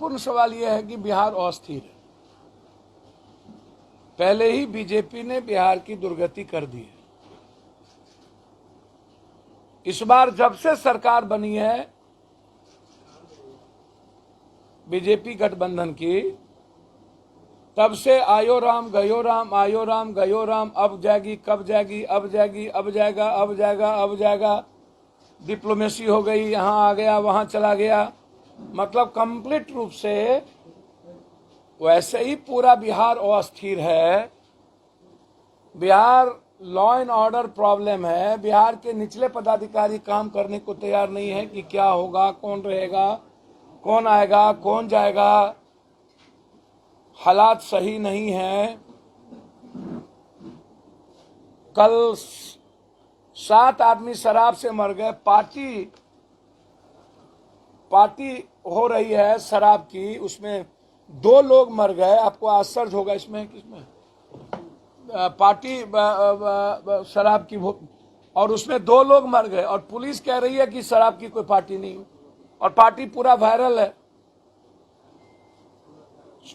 महत्वपूर्ण सवाल यह है कि बिहार अस्थिर है। पहले ही बीजेपी ने बिहार की दुर्गति कर दी है। इस बार जब से सरकार बनी है बीजेपी गठबंधन की, तब से आयो राम गयो राम, आयो राम गयो राम, अब जाएगी कब जाएगी, अब जाएगी अब जाएगा, अब जाएगा अब जाएगा, डिप्लोमेसी हो गई, यहां आ गया वहां चला गया। मतलब कंप्लीट रूप से वैसे ही पूरा बिहार अस्थिर है। Bihar law and order problem है। बिहार के निचले पदाधिकारी काम करने को तैयार नहीं है कि क्या होगा, कौन रहेगा, कौन आएगा, कौन जाएगा। हालात सही नहीं है। कल 7 आदमी शराब से मर गए। पार्टी हो रही है शराब की, उसमें 2 लोग मर गए। आपको आश्चर्य होगा इसमें, किसमें पार्टी शराब की, और उसमें 2 लोग मर गए और पुलिस कह रही है कि शराब की कोई पार्टी नहीं, और पार्टी पूरा वायरल है।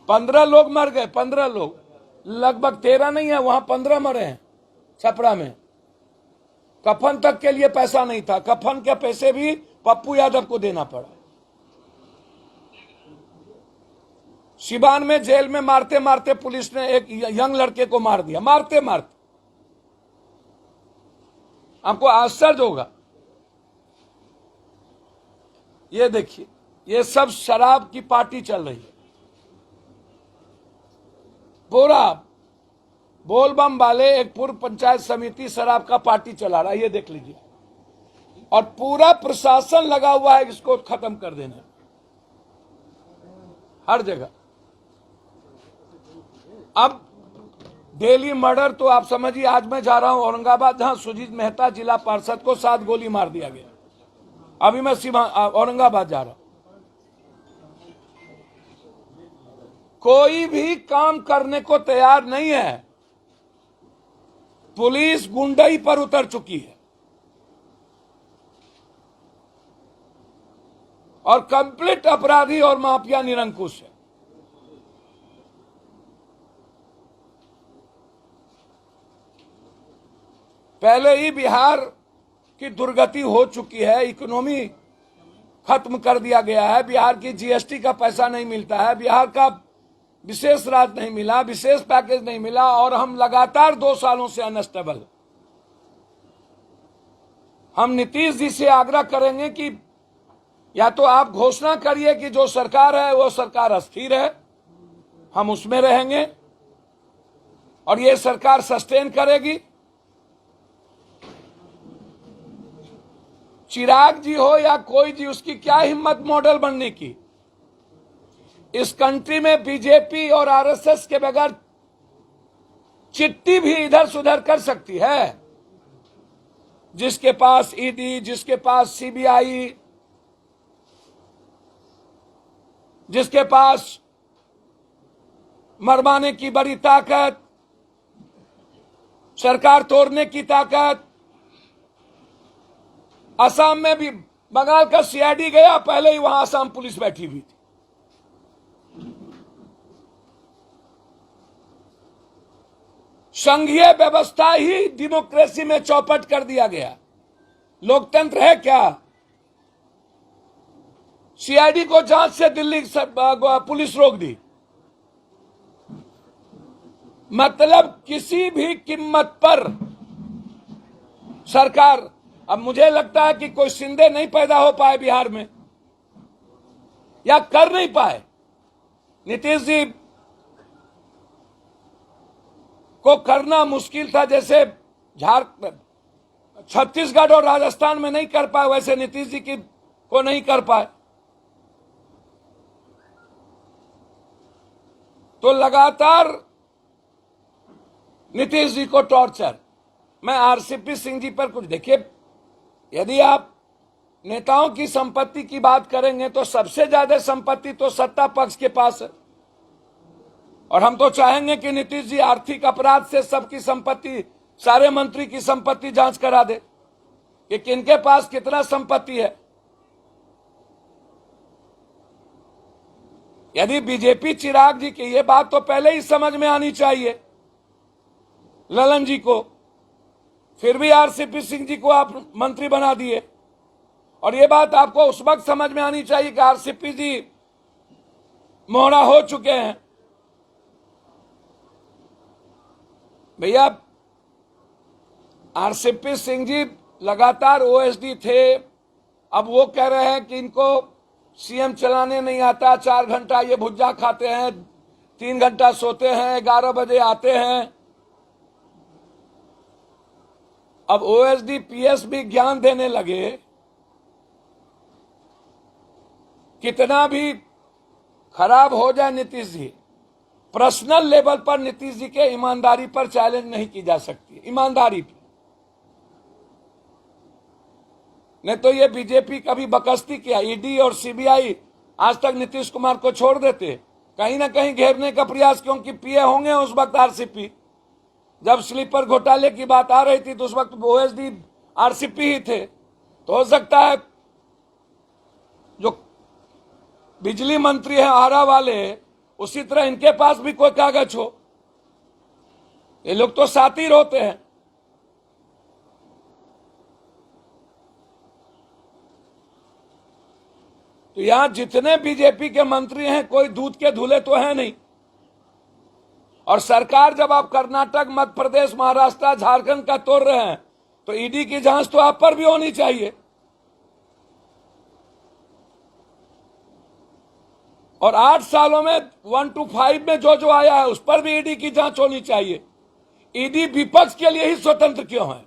15 लोग मर गए, 15 लोग, लगभग 13 नहीं है, वहां 15 मरे हैं छपरा में। कफन तक के लिए पैसा नहीं था। कफन के पैसे भी पप्पू यादव को देना पड़ा। सिवान में जेल में मारते मारते पुलिस ने एक यंग लड़के को मार दिया, मारते मारते। आपको आश्चर्य होगा। ये देखिए, ये सब शराब की पार्टी चल रही है। पूरा बोलबम वाले एक पूर्व पंचायत समिति शराब का पार्टी चला रहा है, ये देख लीजिए। और पूरा प्रशासन लगा हुआ है इसको खत्म कर देने, हर जगह। अब डेली मर्डर तो आप समझिए। आज मैं जा रहा हूं औरंगाबाद, जहां सुजीत मेहता जिला पार्षद को 7 गोली मार दिया गया। अभी मैं औरंगाबाद जा रहा हूं। कोई भी काम करने को तैयार नहीं है। पुलिस गुंडई पर उतर चुकी है और कंप्लीट अपराधी और माफिया निरंकुश है। पहले ही बिहार की दुर्गति हो चुकी है। इकोनॉमी खत्म कर दिया गया है। बिहार की जीएसटी का पैसा नहीं मिलता है। बिहार का विशेष राज्य नहीं मिला, विशेष पैकेज नहीं मिला, और हम लगातार 2 सालों से अनस्टेबल। हम नीतीश जी से आग्रह करेंगे कि या तो आप घोषणा करिए कि जो सरकार है वो सरकार अस्थिर है, हम उसमें रहेंगे और ये सरकार सस्टेन करेगी। चिराग जी हो या कोई जी, उसकी क्या हिम्मत मॉडल बनने की। इस कंट्री में बीजेपी और आरएसएस के बगैर चिट्ठी भी इधर सुधर कर सकती है। जिसके पास ईडी, जिसके पास सीबीआई, जिसके पास मरवाने की बड़ी ताकत, सरकार तोड़ने की ताकत। असम में भी बंगाल का सीआईडी गया, पहले ही वहां असम पुलिस बैठी हुई थी। संघीय व्यवस्था ही डेमोक्रेसी में चौपट कर दिया गया। लोकतंत्र है क्या? सीआईडी को जांच से दिल्ली पुलिस रोक दी। मतलब किसी भी कीमत पर सरकार, अब मुझे लगता है कि कोई शिंदे नहीं पैदा हो पाए बिहार में, या कर नहीं पाए। नीतीश जी को करना मुश्किल था, जैसे छत्तीसगढ़ और राजस्थान में नहीं कर पाए, वैसे नीतीश जी को नहीं कर पाए। तो लगातार नीतीश जी को टॉर्चर। मैं आरसीपी सिंह जी पर कुछ देखिए, यदि आप नेताओं की संपत्ति की बात करेंगे तो सबसे ज्यादा संपत्ति तो सत्ता पक्ष के पास है, और हम तो चाहेंगे कि नीतीश जी आर्थिक अपराध से सबकी संपत्ति, सारे मंत्री की संपत्ति जांच करा दे कि किनके पास कितना संपत्ति है। यदि बीजेपी चिराग जी की ये बात तो पहले ही समझ में आनी चाहिए ललन जी को, फिर भी आरसीपी सिंह जी को आप मंत्री बना दिए। और ये बात आपको उस वक्त समझ में आनी चाहिए कि आरसीपी जी मोहरा हो चुके हैं। भैया आरसीपी सिंह जी लगातार ओएसडी थे, अब वो कह रहे हैं कि इनको सीएम चलाने नहीं आता, 4 घंटा ये भुज्जा खाते हैं, 3 घंटा सोते हैं, 11 बजे आते हैं। अब ओएसडी पीएस भी ज्ञान देने लगे। कितना भी खराब हो जाए नीतीश जी, पर्सनल लेवल पर नीतीश जी के ईमानदारी पर चैलेंज नहीं की जा सकती, ईमानदारी पर। नहीं तो ये बीजेपी कभी बकस्ती किया, ईडी और सीबीआई आज तक नीतीश कुमार को छोड़ देते, कहीं ना कहीं घेरने का प्रयास, क्योंकि पीए होंगे उस वक्त आरसीपी। जब स्लीपर घोटाले की बात आ रही थी तो उस वक्त ओएसडी आरसीपी ही थे। तो हो सकता है जो बिजली मंत्री हैं आरा वाले, उसी तरह इनके पास भी कोई कागज हो। ये लोग तो साथी होते हैं। तो यहां जितने बीजेपी के मंत्री हैं कोई दूध के धुले तो हैं नहीं। और सरकार जब आप कर्नाटक, मध्य प्रदेश, महाराष्ट्र, झारखंड का तोड़ रहे हैं तो ईडी की जांच तो आप पर भी होनी चाहिए। और 8 सालों में 1 to 5 में जो आया है उस पर भी ईडी की जांच होनी चाहिए। ईडी विपक्ष के लिए ही स्वतंत्र क्यों है?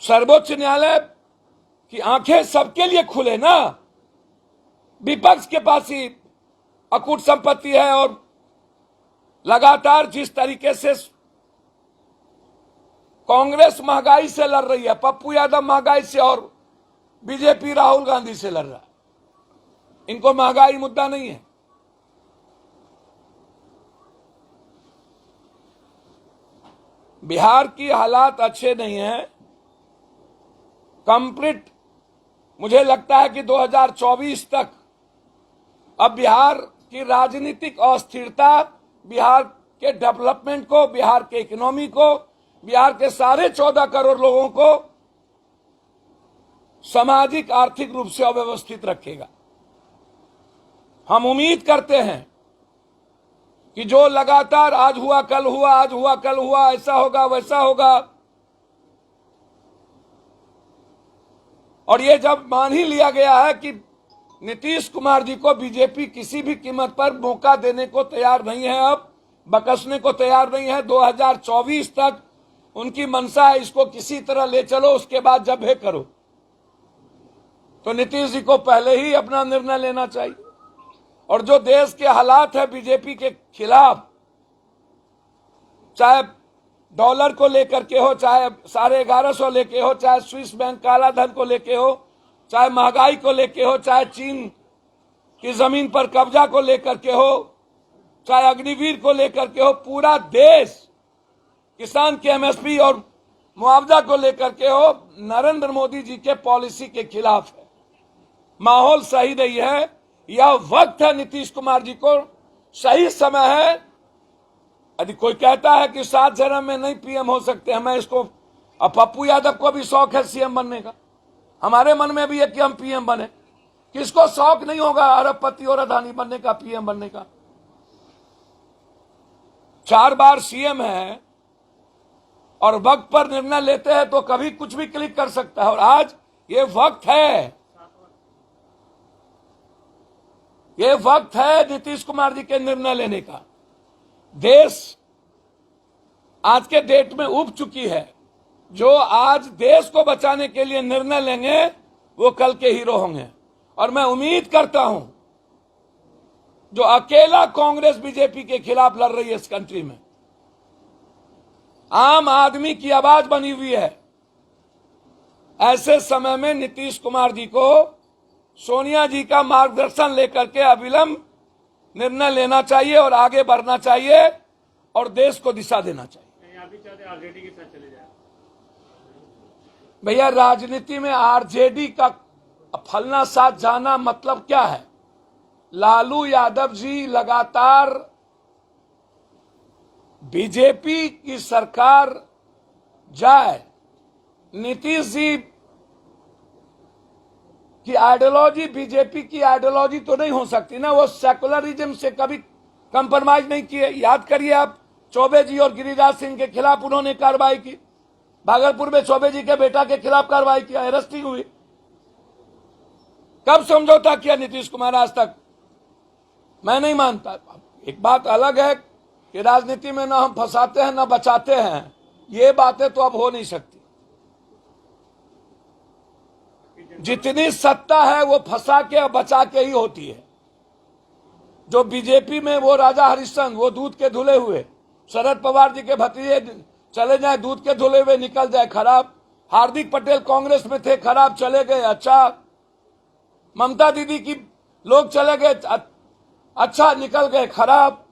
सर्वोच्च न्यायालय की आंखें सबके लिए खुले ना। विपक्ष के पास ही अकूट संपत्ति है और लगातार जिस तरीके से कांग्रेस महंगाई से लड़ रही है, पप्पू यादव महंगाई से और बीजेपी राहुल गांधी से लड़ रहा है, इनको महंगाई मुद्दा नहीं है। बिहार की हालात अच्छे नहीं है कंप्लीट। मुझे लगता है कि 2024 तक अब बिहार की राजनीतिक अस्थिरता बिहार के डेवलपमेंट को, बिहार के इकोनॉमी को, बिहार के 14.5 करोड़ लोगों को सामाजिक आर्थिक रूप से अव्यवस्थित रखेगा। हम उम्मीद करते हैं कि जो लगातार आज हुआ कल हुआ, आज हुआ कल हुआ, ऐसा होगा वैसा होगा, और ये जब मान ही लिया गया है कि नीतीश कुमार जी को बीजेपी किसी भी कीमत पर मौका देने को तैयार नहीं है, अब बकसने को तैयार नहीं है। 2024 तक उनकी मंशा है इसको किसी तरह ले चलो, उसके बाद जब है करो। तो नीतीश जी को पहले ही अपना निर्णय लेना चाहिए। और जो देश के हालात है बीजेपी के खिलाफ, चाहे डॉलर को लेकर के हो, चाहे 1150 लेके हो, चाहे स्विस बैंक काला धन को लेके हो, चाहे महंगाई को लेके हो, चाहे चीन की जमीन पर कब्जा को लेकर के हो, चाहे अग्निवीर को लेकर के हो, पूरा देश किसान के एमएसपी और मुआवजा को लेकर के हो नरेंद्र मोदी जी के पॉलिसी के खिलाफ है। माहौल सही नहीं है। यह वक्त है नीतीश कुमार जी को, सही समय है। यदि कोई कहता है कि 7 जन्म में नहीं पीएम हो सकते, हमें इसको, अब पप्पू यादव को भी शौक है सीएम बनने का, हमारे मन में भी है कि हम पीएम बने। किसको शौक नहीं होगा अरबपति और अदानी बनने का, पीएम बनने का? 4 बार सीएम है और वक्त पर निर्णय लेते हैं तो कभी कुछ भी क्लिक कर सकता है। और आज ये वक्त है, ये वक्त है नीतीश कुमार जी के निर्णय लेने का। देश आज के डेट में उब चुकी है। जो आज देश को बचाने के लिए निर्णय लेंगे वो कल के हीरो होंगे। और मैं उम्मीद करता हूं जो अकेला कांग्रेस बीजेपी के खिलाफ लड़ रही है इस कंट्री में, आम आदमी की आवाज बनी हुई है, ऐसे समय में नीतीश कुमार जी को सोनिया जी का मार्गदर्शन लेकर के अविलंब निर्णय लेना चाहिए और आगे बढ़ना चाहिए और देश को दिशा देना चाहिए। आप भी चाहते आरजेडी के साथ चले जाए? भैया राजनीति में आरजेडी का फलना साथ जाना मतलब क्या है? लालू यादव जी लगातार बीजेपी की सरकार जाए, नीतीश जी की आइडियोलॉजी बीजेपी की आइडियोलॉजी तो नहीं हो सकती ना, वो सेकुलरिज्म से कभी कंप्रोमाइज नहीं किए। याद करिए आप, चौबे जी और गिरिराज सिंह के खिलाफ उन्होंने कार्रवाई की, भागलपुर में चौबे जी के बेटा के खिलाफ कार्रवाई किया, अरेस्टिंग हुई। कब समझौता किया नीतीश कुमार आज तक? मैं नहीं मानता। एक बात अलग है कि राजनीति में ना हम फंसाते हैं ना बचाते हैं, ये बातें तो अब हो नहीं सकती। जितनी सत्ता है वो फंसा के और बचा के ही होती है। जो बीजेपी में वो राजा हरिश्चंद्र, वो दूध के धुले हुए, शरद पवार जी के भतीजे चले जाए दूध के धुले हुए निकल जाए खराब, हार्दिक पटेल कांग्रेस में थे खराब चले गए अच्छा, ममता दीदी की लोग चले गए अच्छा निकल गए खराब।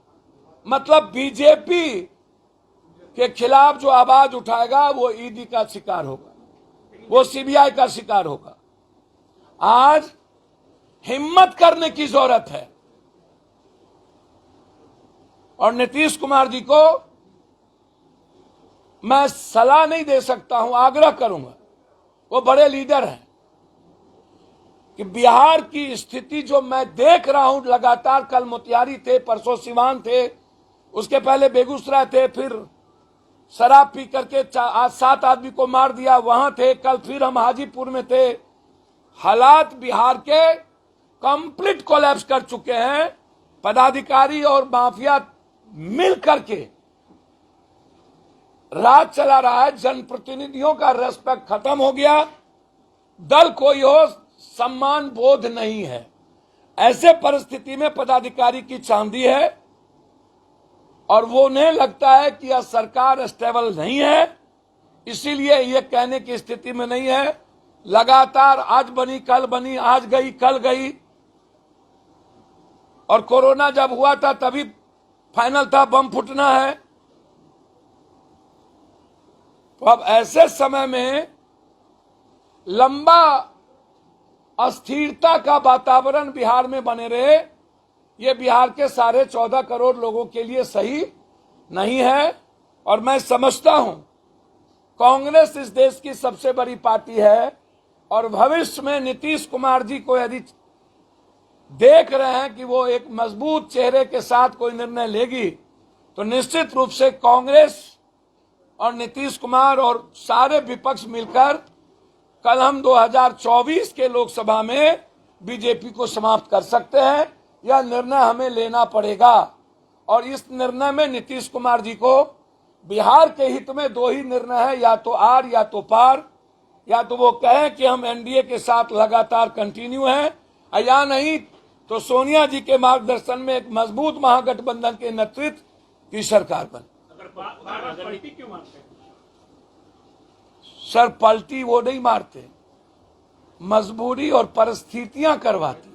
मतलब बीजेपी के खिलाफ जो आवाज उठाएगा वो ईडी का शिकार होगा, वो सीबीआई का शिकार होगा। आज हिम्मत करने की जरूरत है और नीतीश कुमार जी को मैं सलाह नहीं दे सकता हूं, आग्रह करूंगा, वो बड़े लीडर हैं, कि बिहार की स्थिति जो मैं देख रहा हूं लगातार, कल मोतिहारी थे, परसों सिवान थे, उसके पहले बेगूसराय थे, फिर शराब पी करके आज 7 आदमी को मार दिया वहां थे, कल फिर हम हाजीपुर में थे। हालात बिहार के कंप्लीट कोलैप्स कर चुके हैं। पदाधिकारी और माफिया मिल करके राज चला रहा है, जनप्रतिनिधियों का रेस्पेक्ट खत्म हो गया, दल कोई हो सम्मान बोध नहीं है। ऐसे परिस्थिति में पदाधिकारी की चांदी है और वो उन्हें लगता है कि यह सरकार स्टेबल नहीं है, इसीलिए ये कहने की स्थिति में नहीं है। लगातार आज बनी कल बनी, आज गई कल गई, और कोरोना जब हुआ था तभी फाइनल था बम फूटना है। तो अब ऐसे समय में लंबा अस्थिरता का वातावरण बिहार में बने रहे, ये बिहार के 14.5 करोड़ लोगों के लिए सही नहीं है। और मैं समझता हूं कांग्रेस इस देश की सबसे बड़ी पार्टी है और भविष्य में नीतीश कुमार जी को यदि देख रहे हैं कि वो एक मजबूत चेहरे के साथ कोई निर्णय लेगी, तो निश्चित रूप से कांग्रेस और नीतीश कुमार और सारे विपक्ष मिलकर कल हम 2024 के लोकसभा में बीजेपी को समाप्त कर सकते हैं। यह निर्णय हमें लेना पड़ेगा और इस निर्णय में नीतीश कुमार जी को बिहार के हित में 2 ही निर्णय है, या तो आर या तो पार। या तो वो कहें कि हम एनडीए के साथ लगातार कंटिन्यू हैं, या नहीं तो सोनिया जी के मार्गदर्शन में एक मजबूत महागठबंधन के नेतृत्व की सरकार बने। अगर बार पलटी क्यों मारते हैं? सर पलटी वो नहीं मारते, मजबूरी और परिस्थितियां करवाती,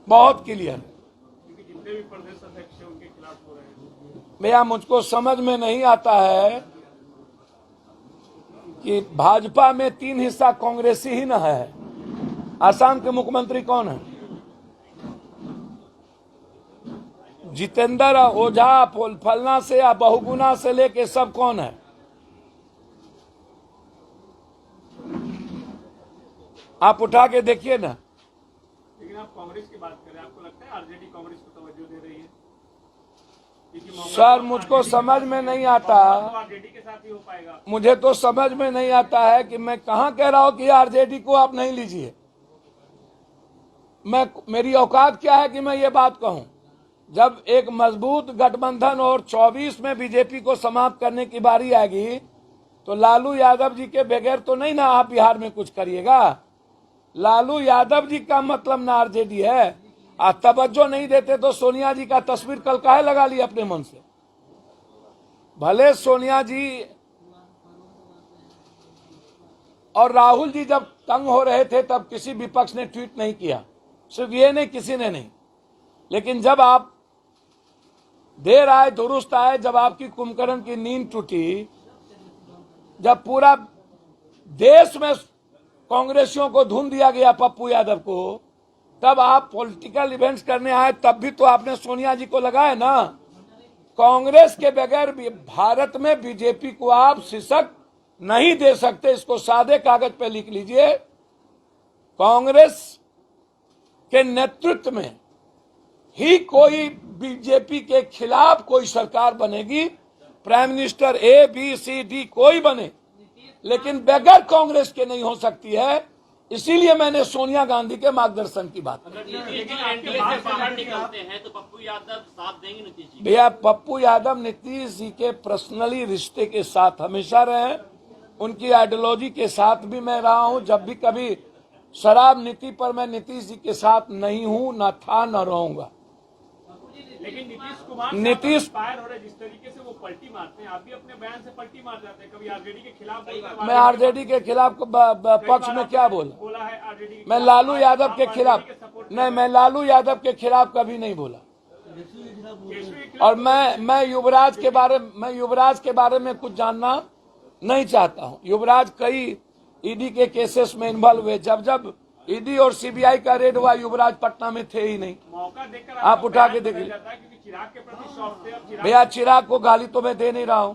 बहुत क्लियर है। क्योंकि जितने भी प्रदेश अध्यक्ष हैं उनके खिलाफ हो रहे हैं। भैया मुझको समझ में नहीं आता है कि भाजपा में 3 हिस्सा कांग्रेसी ही न है। आसाम के मुख्यमंत्री कौन है? जितेंद्र ओझा, फलना से या बहुगुना से लेके सब कौन है? आप उठा के देखिए ना। लेकिन आप कांग्रेस की बात करें, आपको लगता है आरजेडी कांग्रेस को तवज्जो दे रही है? सर मुझको समझ में नहीं आता, आरजेडी के साथ ही हो पाएगा। मुझे तो समझ में नहीं आता है कि मैं कहां कह रहा हूं कि आरजेडी को आप नहीं लीजिए। मेरी औकात क्या है कि मैं ये बात कहूं? जब एक मजबूत गठबंधन और 24 में बीजेपी को समाप्त करने की बारी आएगी तो लालू यादव जी के बगैर तो नहीं ना आप बिहार में कुछ करिएगा। लालू यादव जी का मतलब ना आरजेडी है। आप तवज्जो नहीं देते तो सोनिया जी का तस्वीर कल काहे लगा ली अपने मन से? भले सोनिया जी और राहुल जी जब तंग हो रहे थे तब किसी विपक्ष ने ट्वीट नहीं किया, सिर्फ ये नहीं, किसी ने नहीं। लेकिन जब आप देर आए दुरुस्त आए, जब आपकी कुंभकर्ण की नींद टूटी, जब पूरा देश में कांग्रेसियों को धुन दिया गया पप्पू यादव को, तब आप पॉलिटिकल इवेंट्स करने आए, तब भी तो आपने सोनिया जी को लगाया ना। कांग्रेस के बगैर भी भारत में बीजेपी को आप शीर्षक नहीं दे सकते, इसको सादे कागज पे लिख लीजिए। कांग्रेस के नेतृत्व में ही कोई बीजेपी के खिलाफ कोई सरकार बनेगी, prime minister A B C D कोई बने, लेकिन बगैर कांग्रेस के नहीं हो सकती है। इसीलिए मैंने सोनिया गांधी के मार्गदर्शन की बात की। लेकिन एनडीए से बाहर निकलते हैं तो पप्पू यादव साथ देंगे नीतीश जी? भैया, पप्पू यादव नीतीश जी के पर्सनली रिश्ते के साथ हमेशा रहे, उनकी आइडियोलॉजी के साथ भी मैं रहा हूं। जब भी कभी शराब नीति पर मैं नीतीश जी के साथ नहीं हूं, न था न रहूंगा। लेकिन नीतीश कुमार फायर हो रहे, जिस तरीके से वो पलटी मारते हैं, आप भी अपने बयान से पल्टी मार जाते हैं। कभी आरजेडी के खिलाफ, मैं आरजेडी के खिलाफ पक्ष में क्या बोला है? आरजेडी मैं लालू यादव के खिलाफ नहीं, मैं लालू यादव के खिलाफ कभी नहीं बोला। और मैं युवराज के बारे में कुछ जानना नहीं चाहता हूं। युवराज कई ईडी के केसेस में इन्वॉल्व हुए। जब ईडी और सीबीआई का रेड हुआ, युवराज पटना में थे ही नहीं। मौका देकर आप उठा के देख लीजिए। चिराग के प्रति शौक थे। भैया, चिराग को गाली तो मैं दे नहीं रहा हूं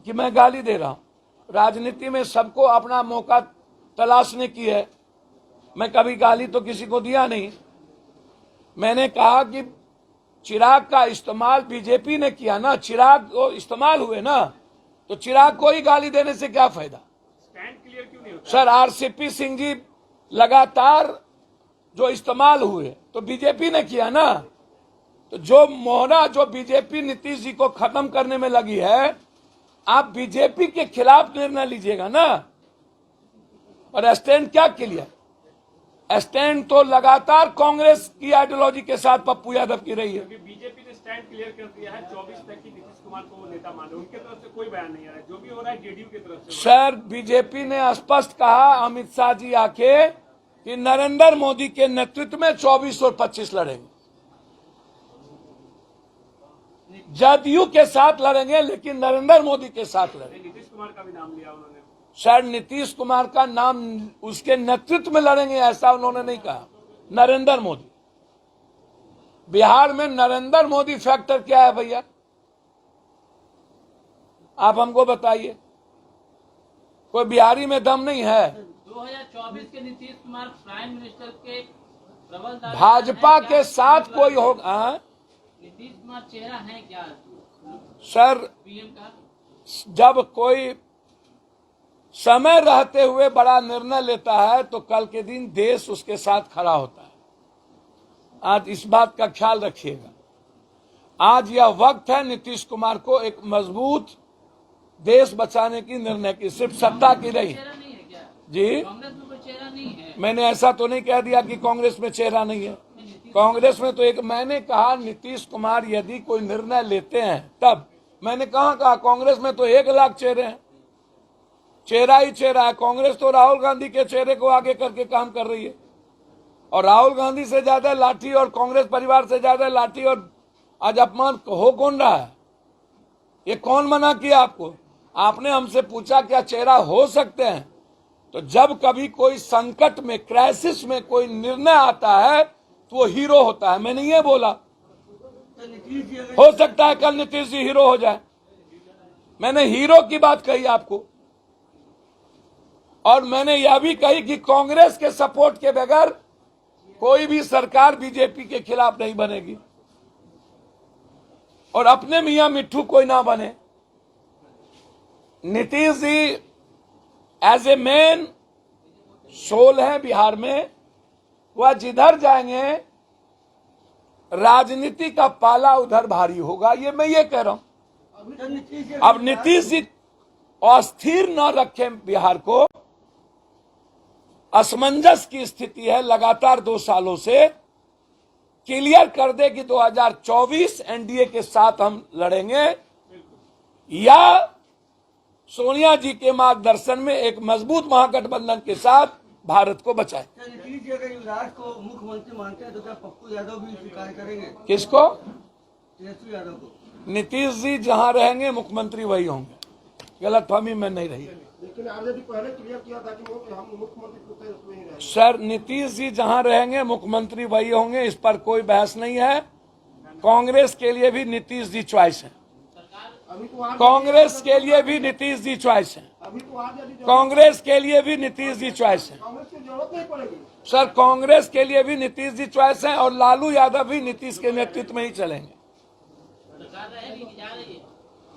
कि मैं गाली दे रहा हूं। राजनीति में सबको अपना मौका तलाशने की है। मैं कभी गाली तो किसी को दिया नहीं। मैंने कहा कि चिराग का इस्तेमाल बीजेपी ने किया ना, चिराग को इस्तेमाल हुए ना, तो चिराग को ही गाली देने से क्या फायदा? स्टैंड क्लियर क्यों नहीं होता? सर, आरसीपी सिंह जी लगातार जो इस्तेमाल हुए तो बीजेपी ने किया ना। तो जो मोहरा जो बीजेपी नीतीश जी को खत्म करने में लगी है, आप बीजेपी के खिलाफ निर्णय लीजिएगा ना। और स्टैंड क्या किया? स्टैंड तो लगातार कांग्रेस की आइडियोलॉजी के साथ पप्पू यादव की रही है। बीजेपी ने स्टैंड क्लियर कर दिया है 24 तक की नीतीश कुमार को वो नेता माने। उनके तरफ से कोई बयान नहीं आ रहा है। जो भी हो रहा है जेडीयू की तरफ से। सर, बीजेपी ने स्पष्ट कहा, अमित शाह जी आके, कि नरेंद्र मोदी के नेतृत्व में 24 और 25 लड़ेंगे। जदयू के साथ लड़ेंगे, लेकिन नरेंद्र मोदी के साथ लड़ेंगे। नीतीश कुमार का भी नाम लिया उन्होंने। सर, नीतीश कुमार का नाम उसके नेतृत्व में लड़ेंगे ऐसा उन्होंने नहीं कहा। नरेंद्र मोदी, बिहार में नरेंद्र मोदी फैक्टर क्या है भैया? आप हमको बताइए। कोई बिहारी में दम नहीं है? 2024 के नीतीश कुमार प्राइम मिनिस्टर के प्रबल भाजपा के साथ कोई होगा? नीतीश कुमार चेहरा है क्या सर, पीएम का? जब कोई समय रहते हुए बड़ा निर्णय लेता है तो कल के दिन देश उसके साथ खड़ा होता है। आज इस बात का ख्याल रखिएगा। आज यह वक्त है नीतीश कुमार को एक मजबूत देश बचाने की निर्णय की, सिर्फ सत्ता की नहीं जी। कांग्रेस में कोई चेहरा नहीं है? मैंने ऐसा तो नहीं कह दिया कि कांग्रेस में चेहरा नहीं है। कांग्रेस में तो एक, मैंने कहा नीतीश कुमार यदि कोई निर्णय लेते हैं तब। मैंने कहा कांग्रेस में तो 1 लाख चेहरे हैं। चेहरा ही चेहरा है। कांग्रेस तो राहुल गांधी के चेहरे को आगे करके काम कर रही है, और राहुल गांधी से ज्यादा लाठी और कांग्रेस परिवार से ज्यादा लाठी और आज अपमान हो कौन रहा है? ये कौन मना किया आपको? आपने हमसे पूछा क्या चेहरा हो सकते हैं? तो जब कभी कोई संकट में, क्राइसिस में कोई निर्णय आता है तो वो हीरो होता है। मैंने ये बोला, हो सकता है कल नीतीश जी हीरो हो जाए। मैंने हीरो की बात कही आपको। और मैंने यह भी कही कि कांग्रेस के सपोर्ट के बगैर कोई भी सरकार बीजेपी के खिलाफ नहीं बनेगी, और अपने मियां मिट्ठू कोई ना बने। Nitish ji as a man soul है बिहार में। वह जिधर जाएंगे राजनीति का पाला उधर भारी होगा, ये मैं ये कह रहा हूं। अब नीतीश जी अस्थिर न रखें बिहार को, असमंजस की स्थिति है लगातार 2 सालों से, क्लियर कर दे कि 2024 एनडीए के साथ हम लड़ेंगे, या सोनिया जी के मार्गदर्शन में एक मजबूत महागठबंधन के साथ भारत को बचाए। नीतीश जी अगर युवराज को मुख्यमंत्री मानते हैं तो क्या पप्पू यादव भी स्वीकार करेंगे? किसको? तेजस्वी यादव को। नीतीश जी जहां रहेंगे मुख्यमंत्री वही होंगे। गलतफहमी में नहीं रही। लेकिन आरजेडी पहले क्लियर किया था कि हम मुख्यमंत्री पुत्र उसमें ही रहेंगे। सर नीतीश जी जहां रहेंगे मुख्यमंत्री वही होंगे, इस पर कोई बहस नहीं है। कांग्रेस के लिए भी नीतीश जी चॉइस है, अभी तो आज कांग्रेस के लिए भी नीतीश जी चॉइस है, अभी तो आरजेडी कांग्रेस के लिए भी नीतीश जी चॉइस है। कांग्रेस की जरूरत नहीं पड़ेगी। सर कांग्रेस के लिए भी नीतीश जी चॉइस है और लालू यादव भी नीतीश के नेतृत्व में ही चलेंगे। सरकार रहेगी कि जा रही है?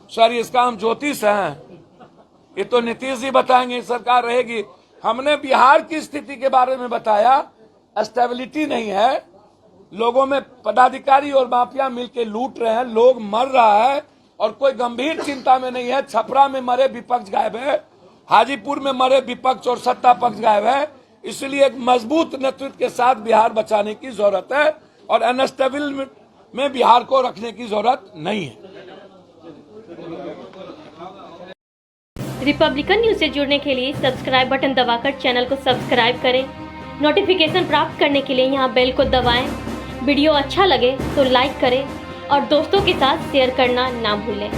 सर इसका हम ज्योतिष हैं, ये तो नीतीश जी बताएंगे सरकार रहेगी। हमने बिहार की स्थिति के बारे में बताया, स्टेबिलिटी नहीं है, लोगों में पदाधिकारी और माफिया मिलकर लूट रहे हैं, लोग मर रहा है और कोई गंभीर चिंता में नहीं है। छपरा में मरे विपक्ष गायब है, हाजीपुर में मरे विपक्ष और सत्ता पक्ष गायब है। इसलिए एक मजबूत नेतृत्व के साथ बिहार बचाने की जरूरत है और अनस्टेबल में बिहार को रखने की जरूरत नहीं है। रिपब्लिकन न्यूज से जुड़ने के लिए सब्सक्राइब बटन दबाकर चैनल को सब्सक्राइब करें। नोटिफिकेशन प्राप्त करने के लिए यहाँ बेल को दबाएं। वीडियो अच्छा लगे तो लाइक करें और दोस्तों के साथ शेयर करना ना भूलें।